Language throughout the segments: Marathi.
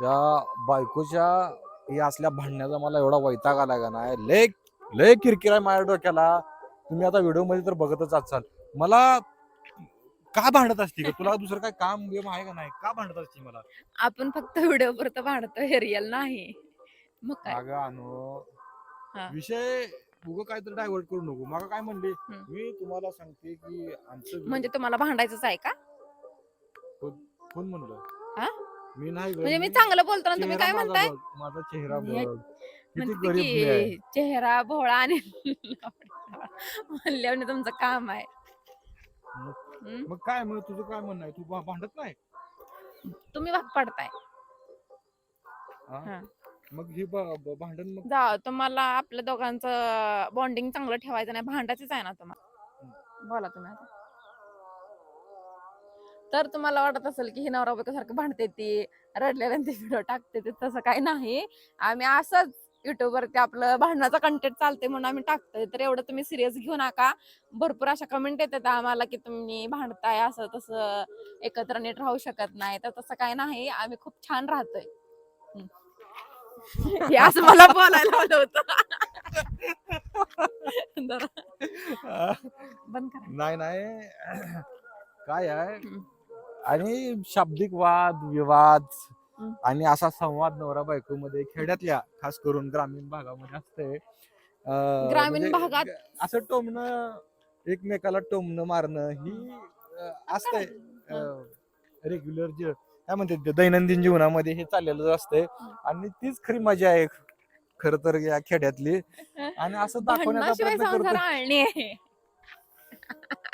या बायकोच्या या असल्या भांडण्याचा मला एवढा वैताग आला का नाही, लय लय किरकिर आहे माझ्या डोक्याला. तुम्ही आता व्हिडिओ मध्ये तर बघतच असाल मला. का भांडत असती का? तुला दुसरं काय काम बिम आहे का नाही? का भांडत असती मला? आपण फक्त व्हिडिओ पुरतं भांडतो, हे रिअल नाही. मग काय? अगं अनु, हा. विषय उगं काहीतरी डायव्हर्ट करू नको. मग काय म्हणली? हम्म. मी तुम्हाला सांगते की आमचं म्हणजे तुम्हाला भांडायचंच आहे का? कोण म्हणलं? हा? मी नाही ग. म्हणजे मी चांगलं बोलतो ना, तुम्ही चेहरा काय माझा म्हणताय? बघ, माझा चेहरा मी बघ, किती म्हणते गरीब मी आहे. की चेहरा भोळा आणि म्हणल्यावर तुमचं काम आहे. मग काय, मग तुझं काय म्हणणं आहे? तू भांडत नाही? तुम्ही भाग पडताय. हा? हा. मग ही भांडण मग जा, तुम्हाला आपल्या दोघांचं बॉन्डिंग चांगलं ठेवायचं नाही, भांडायचंच आहे ना तुम्हाला. बोला तुम्ही आता. तर तुम्हाला वाटत असेल की ही नवरा बायको सारखं भांडते, ती रडलेल्या ते व्हिडिओ टाकते, ते तसं काही नाही. आम्ही असंच युट्यूबवरती आपलं भांडणाचा कंटेंट चालते म्हणून आम्ही टाकतोय. तर एवढं तुम्ही सिरियस घेऊ नका. भरपूर अशा कमेंट येतात आम्हाला की तुम्ही भांडताय, असं तसं एकत्र नीट राहू शकत नाही. तर तसं काही नाही, आम्ही खूप छान राहतोय. हे असं मला बोलायला आलं होतं. बंद करा. नाही नाही काय आहे, आणि शाब्दिक वाद विवाद आणि असा संवाद नवरा बायको मध्ये खेड्यातल्या खास करून ग्रामीण भागामध्ये असते. ग्रामीण म्हणजे भागात असं टोमणं, एकमेकाला टोमणं मारणं ही असतंय रेग्युलर जे काय म्हणते ते दैनंदिन जीवनामध्ये हे चाललेलं असतंय. आणि तीच खरी मजा आहे खर तर या खेड्यातली. आणि असं दाखवण्याचा भांडणाशिवाय प्रयत्न संसार करतो. आळणी आहे.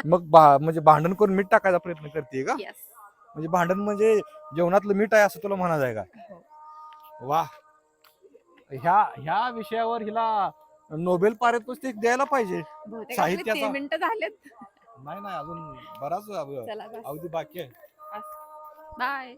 मग म्हणजे भांडण करून मीठ टाकायचा प्रयत्न करते का? Yes. म्हणजे भांडण म्हणजे जेवणातलं मीठ आहे असं तुला म्हणायचं आहे का? हो. वा, ह्या ह्या विषयावर हिला नोबेल पारितोषिक द्यायला पाहिजे बहुतेक आपले 3 साहित्याचा. मिनिटं झालेत. नाही नाही, अजून बराच चला बस. अवधी बाकी आहे. बाय.